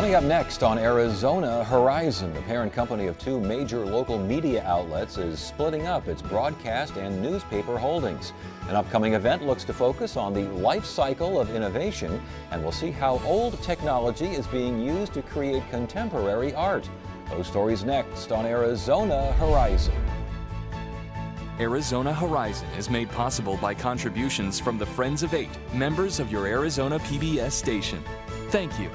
Coming up next on Arizona Horizon, the parent company of two major local media outlets is splitting up its broadcast and newspaper holdings. An upcoming event looks to focus on the life cycle of innovation, and we'll see how old technology is being used to create contemporary art. Those stories next on Arizona Horizon. Arizona Horizon is made possible by contributions from the Friends of Eight, members of your Arizona PBS station. Thank you.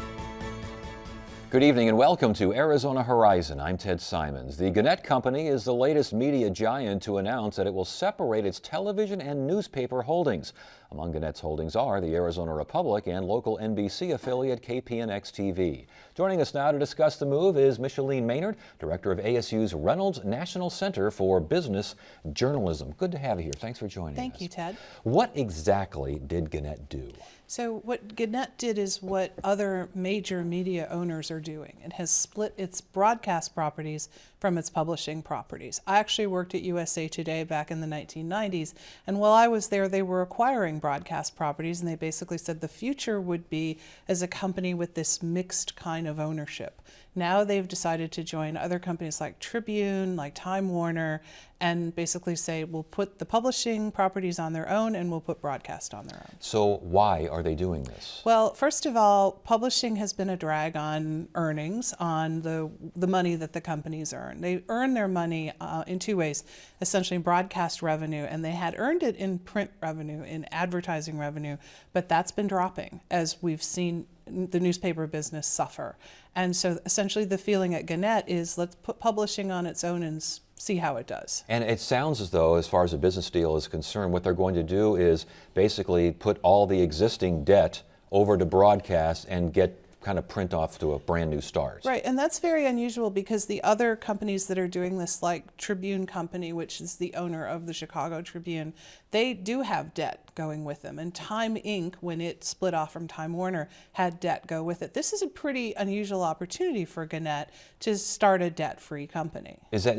Good evening and welcome to Arizona Horizon. I'm Ted Simons. The Gannett Company is the latest media giant to announce that it will separate its television and newspaper holdings. Among Gannett's holdings are the Arizona Republic and local NBC affiliate KPNX-TV. Joining us now to discuss the move is Micheline Maynard, director of ASU's Reynolds National Center for Business Journalism. Good to have you here. Thanks for joining us. Thank you, Ted. What exactly did Gannett do? So what Gannett did is what other major media owners are doing. It has split its broadcast properties from its publishing properties. I actually worked at USA Today back in the 1990s, and while I was there, they were acquiring broadcast properties, and they basically said the future would be as a company with this mixed kind of ownership. Now they've decided to join other companies like Tribune, like Time Warner, and basically say we'll put the publishing properties on their own and we'll put broadcast on their own. So why are they doing this? Well, first of all, publishing has been a drag on earnings, on the money that the companies earn. They earn their money in two ways, essentially broadcast revenue, and they had earned it in print revenue, in advertising revenue, but that's been dropping as we've seen the newspaper business suffer. And so essentially the feeling at Gannett is let's put publishing on its own and see how it does. And it sounds as though, as far as the business deal is concerned, what they're going to do is basically put all the existing debt over to broadcast and get kind of print off to a brand new start. Right, and that's very unusual because the other companies that are doing this, like Tribune Company, which is the owner of the Chicago Tribune, they do have debt going with them. And Time Inc., when it split off from Time Warner, had debt go with it. This is a pretty unusual opportunity for Gannett to start a debt-free company.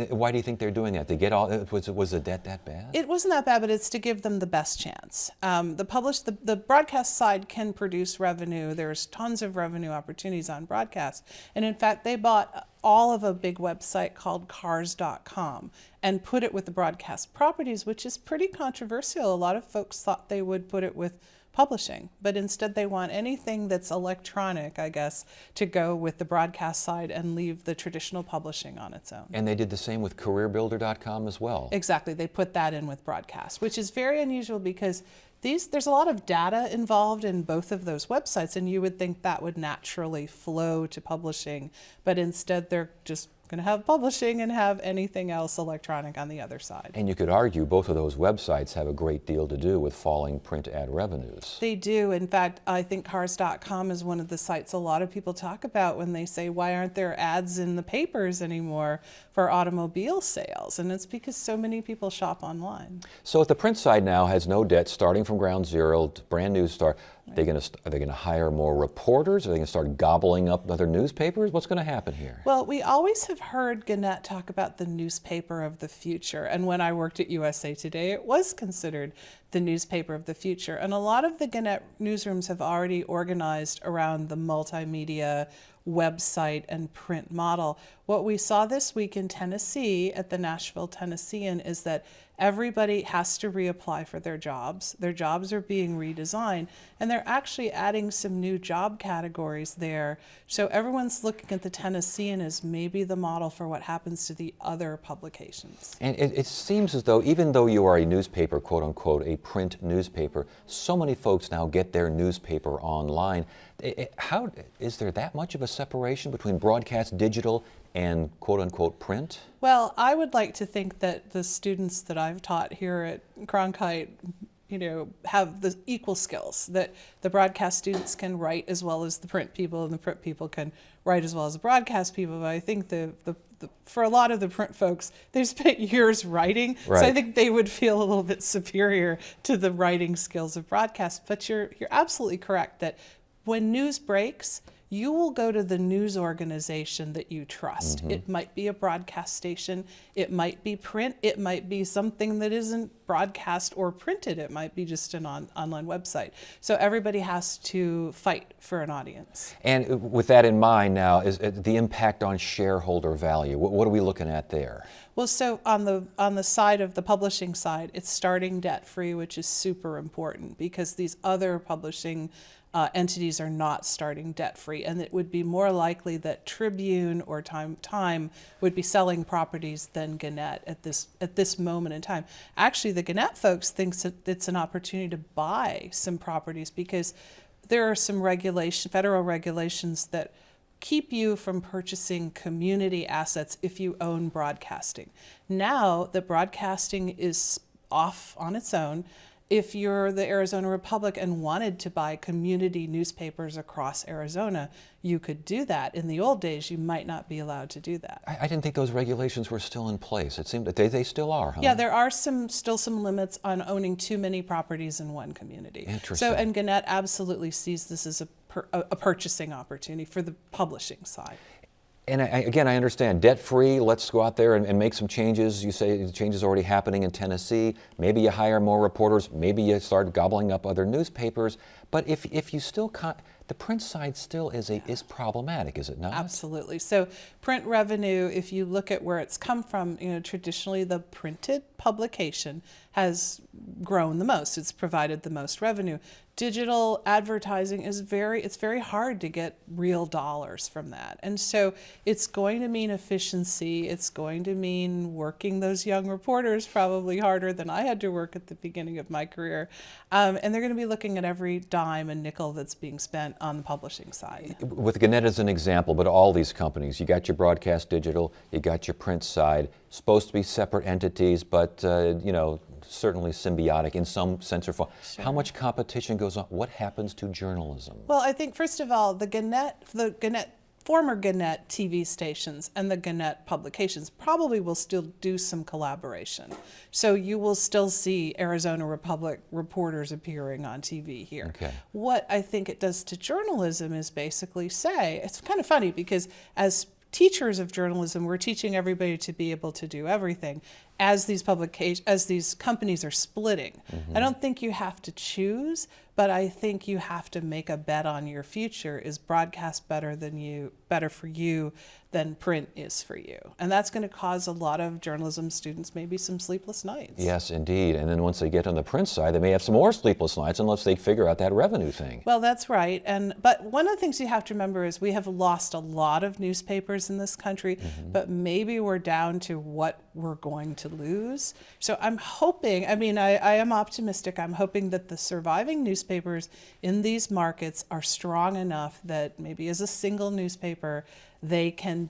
Why do you think they're doing that? They get all, was the debt that bad? It wasn't that bad, but it's to give them the best chance. The broadcast side can produce revenue. There's tons of revenue opportunities on broadcast. And in fact, they bought all of a big website called Cars.com and put it with the broadcast properties, which is pretty controversial. A lot of folks thought they would put it with publishing, but instead they want anything that's electronic, I guess, to go with the broadcast side and leave the traditional publishing on its own. And they did the same with CareerBuilder.com as well. Exactly, they put that in with broadcast, which is very unusual because there's a lot of data involved in both of those websites, and you would think that would naturally flow to publishing, but instead they're just going to have publishing and have anything else electronic on the other side. And you could argue both of those websites have a great deal to do with falling print ad revenues. They do. In fact, I think Cars.com is one of the sites a lot of people talk about when they say, why aren't there ads in the papers anymore for automobile sales? And it's because so many people shop online. So if the print side now has no debt, starting from ground zero, brand new start, are they going to hire more reporters? Are they going to start gobbling up other newspapers? What's going to happen here? Well, we always have heard Gannett talk about the newspaper of the future. And when I worked at USA Today, it was considered the newspaper of the future. And a lot of the Gannett newsrooms have already organized around the multimedia website and print model. What we saw this week in Tennessee at the Nashville Tennessean is that everybody has to reapply for their jobs. Their jobs are being redesigned, and they're actually adding some new job categories there. So everyone's looking at the Tennessean as maybe the model for what happens to the other publications. And it seems as though, even though you are a newspaper, quote unquote, a print newspaper, so many folks now get their newspaper online. How is there that much of a separation between broadcast digital and quote unquote print? Well, I would like to think that the students that I've taught here at Cronkite, have the equal skills, that the broadcast students can write as well as the print people, and the print people can write as well as the broadcast people. But I think for a lot of the print folks, they've spent years writing, right. So I think they would feel a little bit superior to the writing skills of broadcast. But you're absolutely correct that when news breaks, you will go to the news organization that you trust. It might be a broadcast station, it might be print, it might be something that isn't broadcast or printed, it might be just an online website. So everybody has to fight for an audience. And with that in mind now, is the impact on shareholder value. What are we looking at there? Well, so on the side of the publishing side, it's starting debt free, which is super important because these other publishing entities are not starting debt free, and it would be more likely that Tribune or Time would be selling properties than Gannett at this moment in time. Actually, the Gannett folks think that it's an opportunity to buy some properties because there are some federal regulations that keep you from purchasing community assets if you own broadcasting. Now that broadcasting is off on its own, if you're the Arizona Republic and wanted to buy community newspapers across Arizona, you could do that. In the old days, you might not be allowed to do that. I didn't think those regulations were still in place. It seemed that they still are, huh? Yeah, there are still some limits on owning too many properties in one community. Interesting. So, and Gannett absolutely sees this as a purchasing opportunity for the publishing side. And again, I understand debt-free. Let's go out there and make some changes. You say the changes already happening in Tennessee. Maybe you hire more reporters. Maybe you start gobbling up other newspapers. But if you still the print side still is problematic, is it not? Absolutely. So print revenue, if you look at where it's come from, traditionally the printed publication has grown the most. It's provided the most revenue. Digital advertising it's very hard to get real dollars from that. And so it's going to mean efficiency. It's going to mean working those young reporters probably harder than I had to work at the beginning of my career. And they're going to be looking at every dime and nickel that's being spent on the publishing side. With Gannett as an example, but all these companies, you got your broadcast digital, you got your print side, supposed to be separate entities, but certainly symbiotic in some sense or form. Sure. How much competition goes on? What happens to journalism? Well, I think first of all, the former Gannett TV stations and the Gannett publications probably will still do some collaboration. So you will still see Arizona Republic reporters appearing on TV here. Okay. What I think it does to journalism is basically say, it's kind of funny because as teachers of journalism, we're teaching everybody to be able to do everything. As these companies are splitting, I don't think you have to choose, but I think you have to make a bet on your future. Is broadcast better for you than print is for you? And that's going to cause a lot of journalism students maybe some sleepless nights. Yes, indeed. And then once they get on the print side, they may have some more sleepless nights unless they figure out that revenue thing. Well, that's right. But one of the things you have to remember is we have lost a lot of newspapers in this country, but maybe we're down to what we're going to lose. So I'm hoping, I am optimistic. I'm hoping that the surviving newspapers in these markets are strong enough that maybe as a single newspaper, they can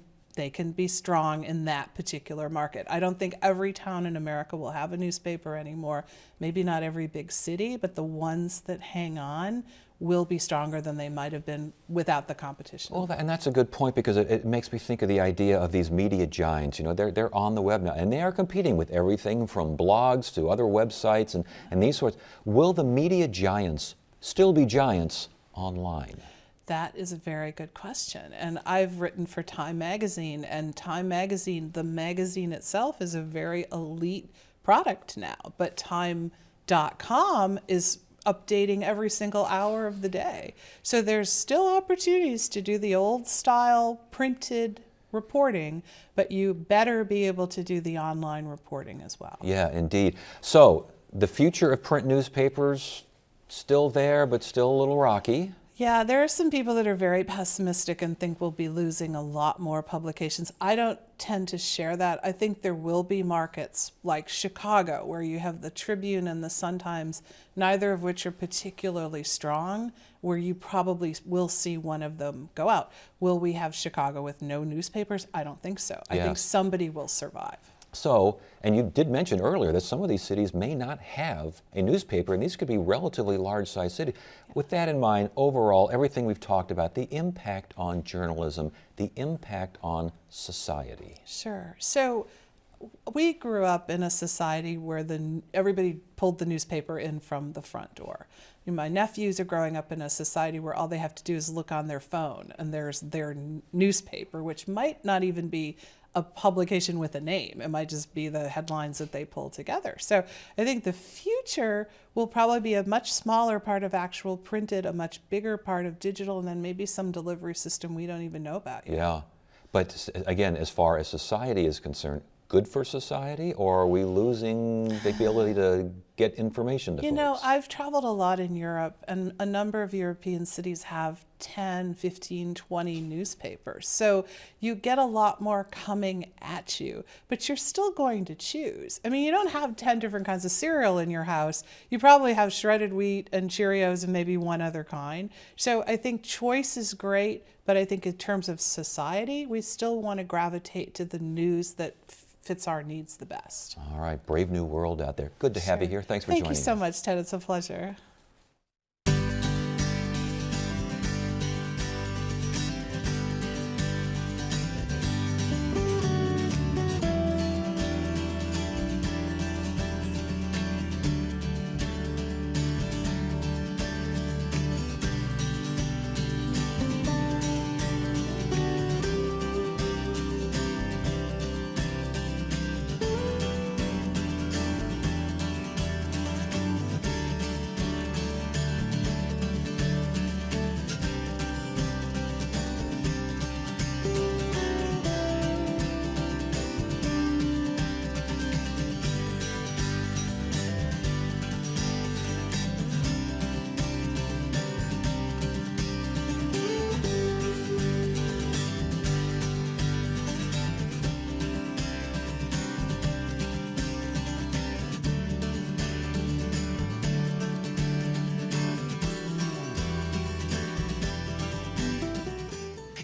be strong in that particular market. I don't think every town in America will have a newspaper anymore. Maybe not every big city, but the ones that hang on will be stronger than they might have been without the competition. Well, and that's a good point because it makes me think of the idea of these media giants. They're on the web now, and they are competing with everything from blogs to other websites and these sorts. Will the media giants still be giants online? That is a very good question. And I've written for Time Magazine, and Time Magazine, the magazine itself, is a very elite product now. But Time.com is updating every single hour of the day. So there's still opportunities to do the old style printed reporting, but you better be able to do the online reporting as well. Yeah, indeed. So the future of print newspapers still there, but still a little rocky. Yeah, there are some people that are very pessimistic and think we'll be losing a lot more publications. I don't tend to share that. I think there will be markets like Chicago where you have the Tribune and the Sun-Times, neither of which are particularly strong, where you probably will see one of them go out. Will we have Chicago with no newspapers? I don't think so. I think somebody will survive. So, and you did mention earlier that some of these cities may not have a newspaper, and these could be relatively large-sized cities. With that in mind, overall, everything we've talked about, the impact on journalism, the impact on society. Sure. So we grew up in a society where everybody pulled the newspaper in from the front door. My nephews are growing up in a society where all they have to do is look on their phone and there's their newspaper, which might not even be a publication with a name. It might just be the headlines that they pull together. So I think the future will probably be a much smaller part of actual printed, a much bigger part of digital, and then maybe some delivery system we don't even know about yet. Yeah, but again, as far as society is concerned, good for society, or are we losing the ability to get information to folks? You know, I've traveled a lot in Europe, and a number of European cities have 10, 15, 20 newspapers. So you get a lot more coming at you, but you're still going to choose. I mean, you don't have 10 different kinds of cereal in your house. You probably have shredded wheat and Cheerios and maybe one other kind. So I think choice is great, but I think in terms of society, we still want to gravitate to the news that fits our needs the best. All right, brave new world out there. Good to have you here. Thanks for joining us. Thank you so much, Ted. It's a pleasure.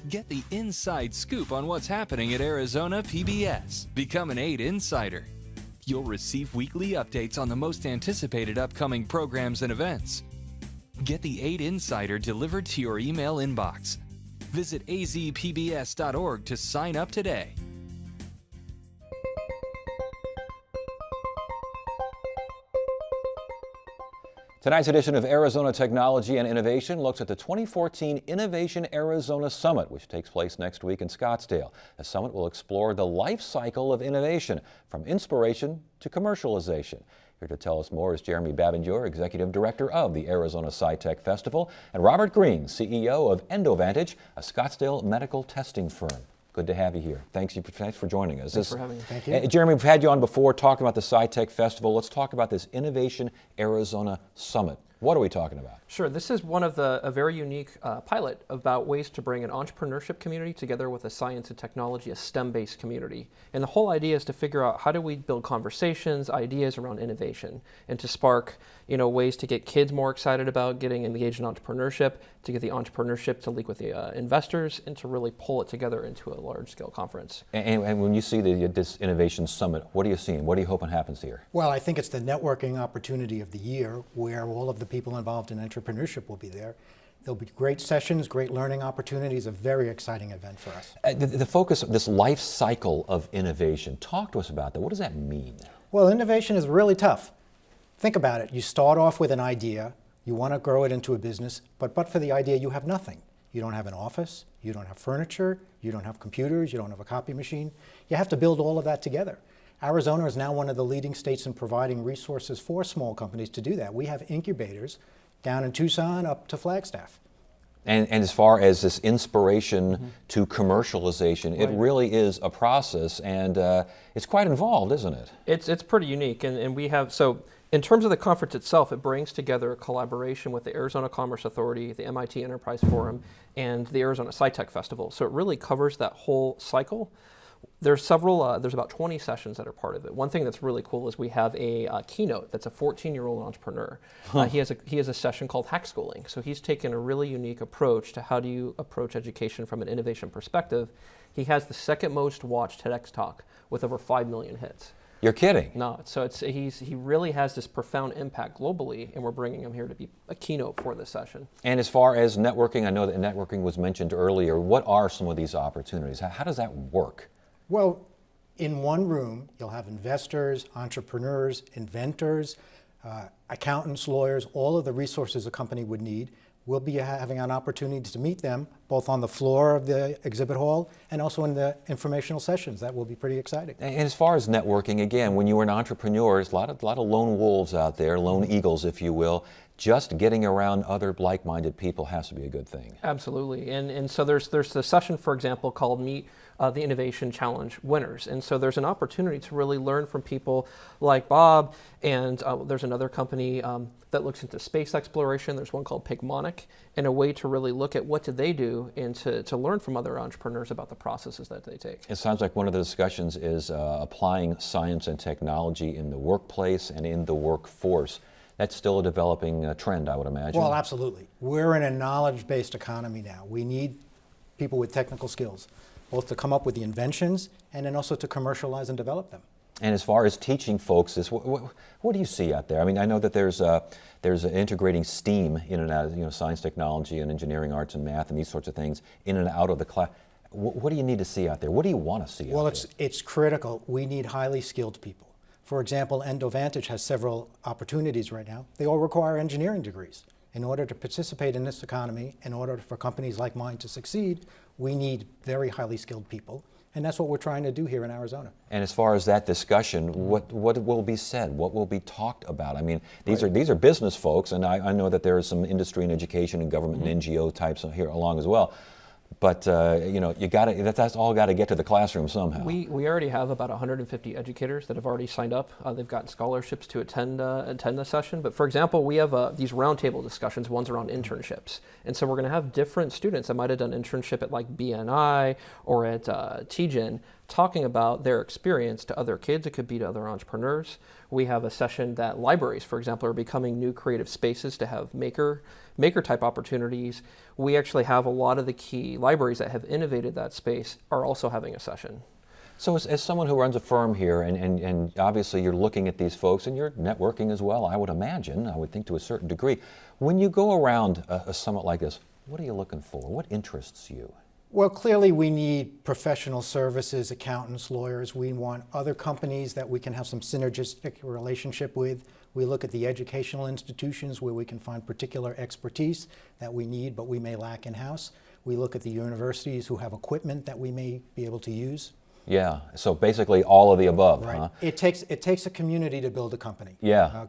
Get the inside scoop on what's happening at Arizona PBS. Become an 8 Insider. You'll receive weekly updates on the most anticipated upcoming programs and events. Get the 8 Insider delivered to your email inbox. Visit azpbs.org to sign up today. Tonight's edition of Arizona Technology and Innovation looks at the 2014 Innovation Arizona Summit, which takes place next week in Scottsdale. The summit will explore the life cycle of innovation, from inspiration to commercialization. Here to tell us more is Jeremy Babinjour, Executive Director of the Arizona SciTech Festival, and Robert Green, CEO of Endovantage, a Scottsdale medical testing firm. Good to have you here. Thanks for joining us. Thanks for having me. Thank you. Jeremy, we've had you on before talking about the SciTech Festival. Let's talk about this Innovation Arizona Summit. What are we talking about? Sure. This is one of a very unique pilot about ways to bring an entrepreneurship community together with a science and technology, a STEM-based community. And the whole idea is to figure out how do we build conversations, ideas around innovation, and to spark, ways to get kids more excited about getting engaged in entrepreneurship, to get the entrepreneurship to link with the investors, and to really pull it together into a large-scale conference. And when you see this Innovation Summit, what are you seeing? What are you hoping happens here? Well, I think it's the networking opportunity of the year where all of the people involved in entrepreneurship will be there. There'll be great sessions, great learning opportunities, a very exciting event for us. The focus of this life cycle of innovation, talk to us about that. What does that mean? Well, innovation is really tough. Think about it. You start off with an idea, you want to grow it into a business, but for the idea you have nothing. You don't have an office, you don't have furniture, you don't have computers, you don't have a copy machine. You have to build all of that together. Arizona is now one of the leading states in providing resources for small companies to do that. We have incubators down in Tucson up to Flagstaff. And as far as this inspiration to commercialization, it really is a process, and it's quite involved, isn't it? It's pretty unique, and we have, so in terms of the conference itself, it brings together a collaboration with the Arizona Commerce Authority, the MIT Enterprise Forum, and the Arizona SciTech Festival. So it really covers that whole cycle. There's there's about 20 sessions that are part of it. One thing that's really cool is we have a keynote that's a 14-year-old entrepreneur. He has a session called Hack Schooling. So he's taken a really unique approach to how do you approach education from an innovation perspective. He has the second most watched TEDx talk with over 5 million hits. You're kidding. No, so he really has this profound impact globally, and we're bringing him here to be a keynote for this session. And as far as networking, I know that networking was mentioned earlier. What are some of these opportunities? How does that work? Well, in one room, you'll have investors, entrepreneurs, inventors, accountants, lawyers, all of the resources a company would need. We'll be having an opportunity to meet them both on the floor of the exhibit hall and also in the informational sessions. That will be pretty exciting. And as far as networking, again, when you were an entrepreneur, there's a lot of lone wolves out there, lone eagles, if you will. Just getting around other like-minded people has to be a good thing. Absolutely, and so there's a session, for example, called Meet the Innovation Challenge Winners, and so there's an opportunity to really learn from people like Bob, and there's another company that looks into space exploration. There's one called Pigmonic, and a way to really look at what did they do and to learn from other entrepreneurs about the processes that they take. It sounds like one of the discussions is applying science and technology in the workplace and in the workforce. That's still a developing trend, I would imagine. Well, absolutely. We're in a knowledge-based economy now. We need people with technical skills, both to come up with the inventions and then also to commercialize and develop them. And as far as teaching folks, what do you see out there? I mean, I know that there's integrating STEAM in and out of science, technology, and engineering, arts, and math, and these sorts of things in and out of the class. What do you need to see out there? What do you want to see out there? Well, it's critical. We need highly skilled people. For example, Endovantage has several opportunities right now. They all require engineering degrees. In order to participate in this economy, in order for companies like mine to succeed, we need very highly skilled people. And that's what we're trying to do here in Arizona. And as far as that discussion, what will be said? What will be talked about? I mean, these are business folks, and I know that there is some industry and education and government and NGO types here along as well. But that's all got to get to the classroom somehow. We already have about 150 educators that have already signed up. They've gotten scholarships to attend the session. But for example, we have these roundtable discussions. One's around internships, and so we're going to have different students that might have done internship at like BNI or at TGen, talking about their experience to other kids. It could be to other entrepreneurs. We have a session that libraries, for example, are becoming new creative spaces to have maker type opportunities. We actually have a lot of the key libraries that have innovated that space are also having a session. So as someone who runs a firm here, and obviously you're looking at these folks and you're networking as well, I would think to a certain degree. When you go around a summit like this, what are you looking for? What interests you? Well, clearly we need professional services, accountants, lawyers. We want other companies that we can have some synergistic relationship with. We look at the educational institutions where we can find particular expertise that we need but we may lack in-house. We look at the universities who have equipment that we may be able to use. Yeah, so basically all of the above, Right. huh? It takes a community to build a company. Yeah.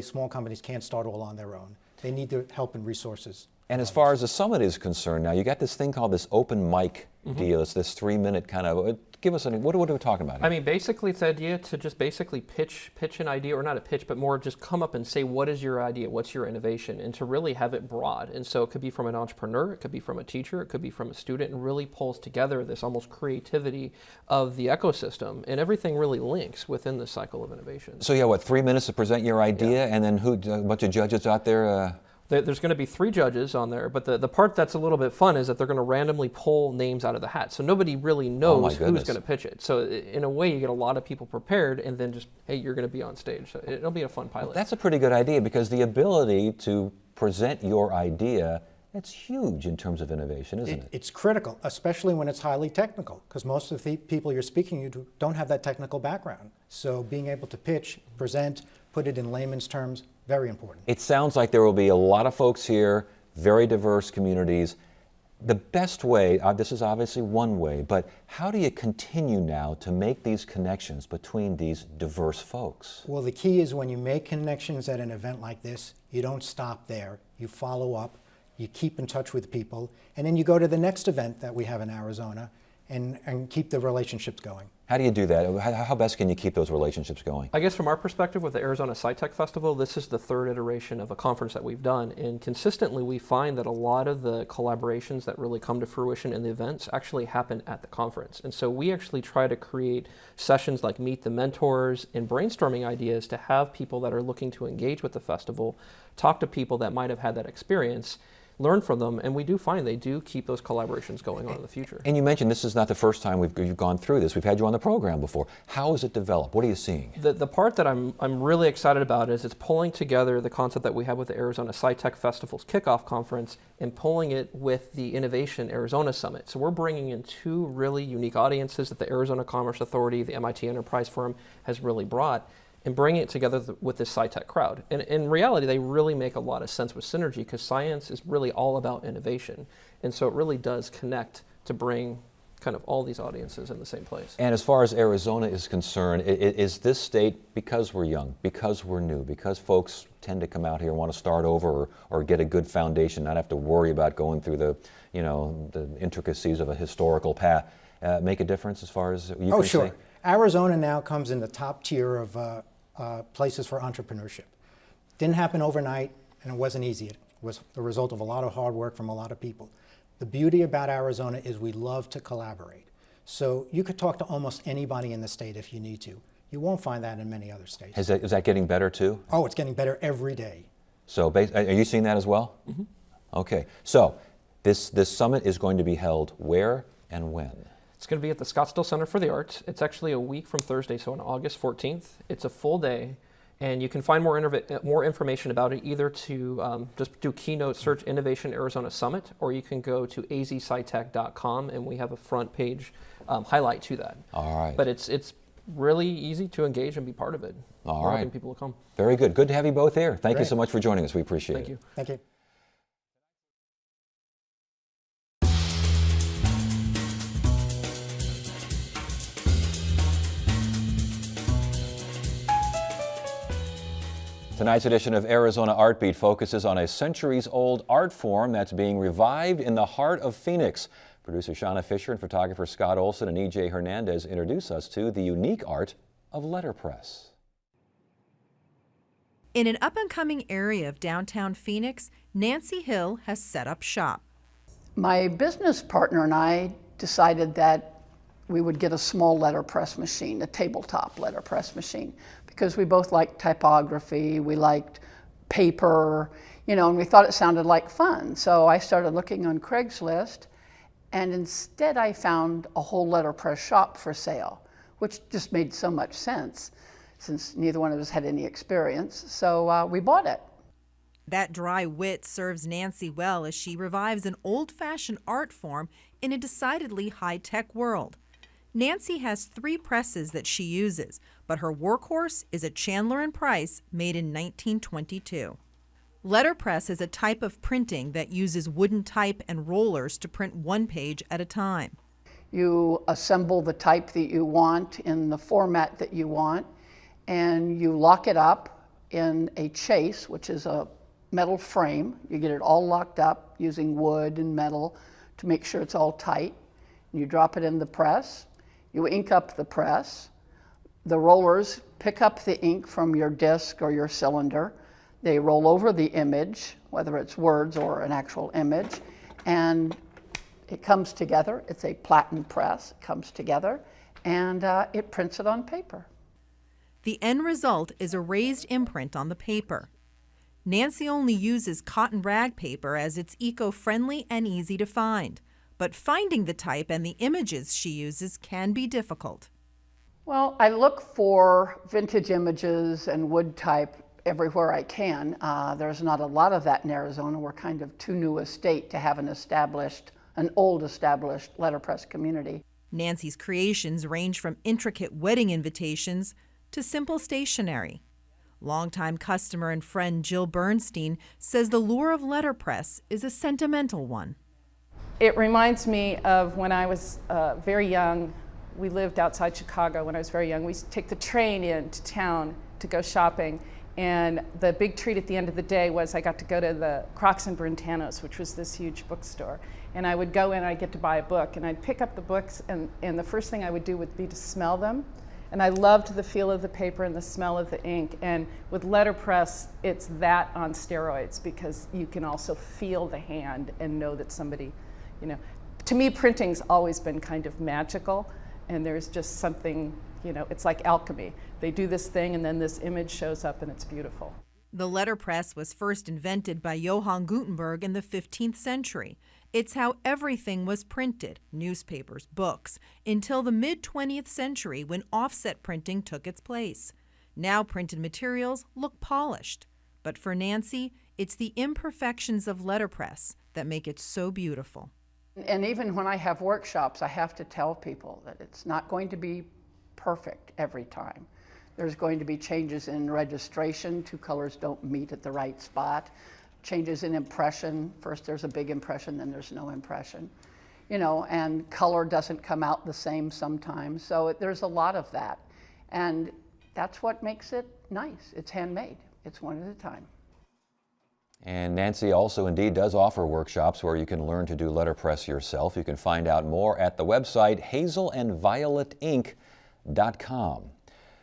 Small companies can't start all on their own. They need the help and resources. And as far as the summit is concerned, now you got this thing called this open mic deal. It's this 3-minute kind of. Give us what are we talking about here? I mean, basically, it's the idea to just basically pitch an idea, or not a pitch, but more just come up and say, what is your idea? What's your innovation? And to really have it broad. And so it could be from an entrepreneur, it could be from a teacher, it could be from a student, and really pulls together this almost creativity of the ecosystem. And everything really links within the cycle of innovation. So 3 minutes to present your idea, and then a bunch of judges out there? There's going to be 3 judges on there, but the part that's a little bit fun is that they're going to randomly pull names out of the hat. So nobody really knows who's going to pitch it. So in a way, you get a lot of people prepared, and then just, hey, you're going to be on stage. So it'll be a fun pilot. That's a pretty good idea, because the ability to present your idea, that's huge in terms of innovation, isn't it? It's critical, especially when it's highly technical, because most of the people you're speaking to don't have that technical background. So being able to pitch, present, put it in layman's terms, very important. It sounds like there will be a lot of folks here, very diverse communities. The best way, this is obviously one way, but how do you continue now to make these connections between these diverse folks? Well, the key is when you make connections at an event like this, you don't stop there. You follow up, you keep in touch with people, and then you go to the next event that we have in Arizona and keep the relationships going. How do you do that? How best can you keep those relationships going? I guess from our perspective with the Arizona SciTech Festival, this is the 3rd iteration of a conference that we've done, and consistently we find that a lot of the collaborations that really come to fruition in the events actually happen at the conference. And so we actually try to create sessions like Meet the Mentors and brainstorming ideas to have people that are looking to engage with the festival talk to people that might have had that experience, learn from them, and we do find they do keep those collaborations going on in the future. And you mentioned this is not the first time you've gone through this. We've had you on the program before. How has it developed? What are you seeing? The part that I'm really excited about is it's pulling together the concept that we have with the Arizona SciTech Festival's kickoff conference and pulling it with the Innovation Arizona Summit. So we're bringing in two really unique audiences that the Arizona Commerce Authority, the MIT Enterprise Forum has really brought, and bringing it together with this SciTech crowd. And in reality, they really make a lot of sense with synergy because science is really all about innovation. And so it really does connect to bring kind of all these audiences in the same place. And as far as Arizona is concerned, is this state, because we're young, because we're new, because folks tend to come out here and want to start over or get a good foundation, not have to worry about going through the intricacies of a historical path, make a difference as far as you can see? Sure. Arizona now comes in the top tier of places for entrepreneurship. Didn't happen overnight, and it wasn't easy. It was the result of a lot of hard work from a lot of people. The beauty about Arizona is we love to collaborate. So you could talk to almost anybody in the state if you need to. You won't find that in many other states. Is that getting better too? Oh, it's getting better every day. So are you seeing that as well? Mm-hmm. Okay. So this summit is going to be held where and when? It's going to be at the Scottsdale Center for the Arts. It's actually a week from Thursday, so on August 14th. It's a full day, and you can find more information about it either to just do Keynote search Innovation Arizona Summit, or you can go to azscitech.com, and we have a front page highlight to that. All right. But it's really easy to engage and be part of it. All We're right. hoping people will come. Very good. Good to have you both here. Thank you Great. so much for joining us. We appreciate it. Thank you. Thank you. Tonight's edition of Arizona Art Beat focuses on a centuries-old art form that's being revived in the heart of Phoenix. Producer Shauna Fisher and photographer Scott Olson and E.J. Hernandez introduce us to the unique art of letterpress. In an up-and-coming area of downtown Phoenix, Nancy Hill has set up shop. My business partner and I decided that we would get a small letterpress machine, a tabletop letterpress machine, because we both liked typography, we liked paper, and we thought it sounded like fun. So I started looking on Craigslist, and instead I found a whole letterpress shop for sale, which just made so much sense since neither one of us had any experience. So we bought it. That dry wit serves Nancy well as she revives an old-fashioned art form in a decidedly high-tech world. Nancy has 3 presses that she uses, but her workhorse is a Chandler & Price made in 1922. Letterpress is a type of printing that uses wooden type and rollers to print one page at a time. You assemble the type that you want in the format that you want, and you lock it up in a chase, which is a metal frame. You get it all locked up using wood and metal to make sure it's all tight. You drop it in the press. You ink up the press. The rollers pick up the ink from your disc or your cylinder. They roll over the image, whether it's words or an actual image, and it comes together. It's a platen press. It comes together, and it prints it on paper. The end result is a raised imprint on the paper. Nancy only uses cotton rag paper as it's eco-friendly and easy to find. But finding the type and the images she uses can be difficult. Well, I look for vintage images and wood type everywhere I can. There's not a lot of that in Arizona. We're kind of too new a state to have an old established letterpress community. Nancy's creations range from intricate wedding invitations to simple stationery. Longtime customer and friend Jill Bernstein says the lure of letterpress is a sentimental one. It reminds me of when I was very young. We lived outside Chicago when I was very young. We used to take the train into town to go shopping, and the big treat at the end of the day was I got to go to the Crocs and Brentanos, which was this huge bookstore. And I would go in and I'd get to buy a book, and I'd pick up the books, and the first thing I would do would be to smell them. And I loved the feel of the paper and the smell of the ink. And with letterpress, it's that on steroids, because you can also feel the hand and know that somebody, to me, printing's always been kind of magical, and there's just something, it's like alchemy. They do this thing, and then this image shows up, and it's beautiful. The letterpress was first invented by Johann Gutenberg in the 15th century. It's how everything was printed, newspapers, books, until the mid-20th century when offset printing took its place. Now printed materials look polished. But for Nancy, it's the imperfections of letterpress that make it so beautiful. And even when I have workshops, I have to tell people that it's not going to be perfect every time. There's going to be changes in registration. Two colors don't meet at the right spot. Changes in impression. First there's a big impression, then there's no impression. You know, and color doesn't come out the same sometimes. So there's a lot of that. And that's what makes it nice. It's handmade. It's one at a time. And Nancy also indeed does offer workshops where you can learn to do letterpress yourself. You can find out more at the website hazelandvioletinc.com.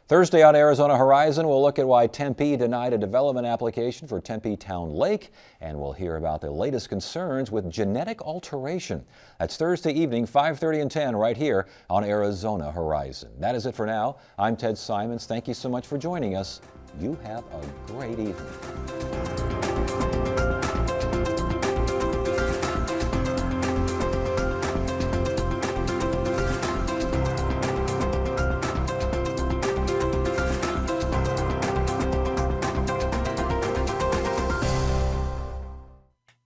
Thursday on Arizona Horizon, we'll look at why Tempe denied a development application for Tempe Town Lake, and we'll hear about the latest concerns with genetic alteration. That's Thursday evening, 5:30 and 10, right here on Arizona Horizon. That is it for now. I'm Ted Simons. Thank you so much for joining us. You have a great evening.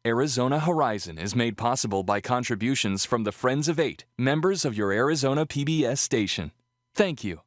Arizona Horizon is made possible by contributions from the Friends of Eight, members of your Arizona PBS station. Thank you.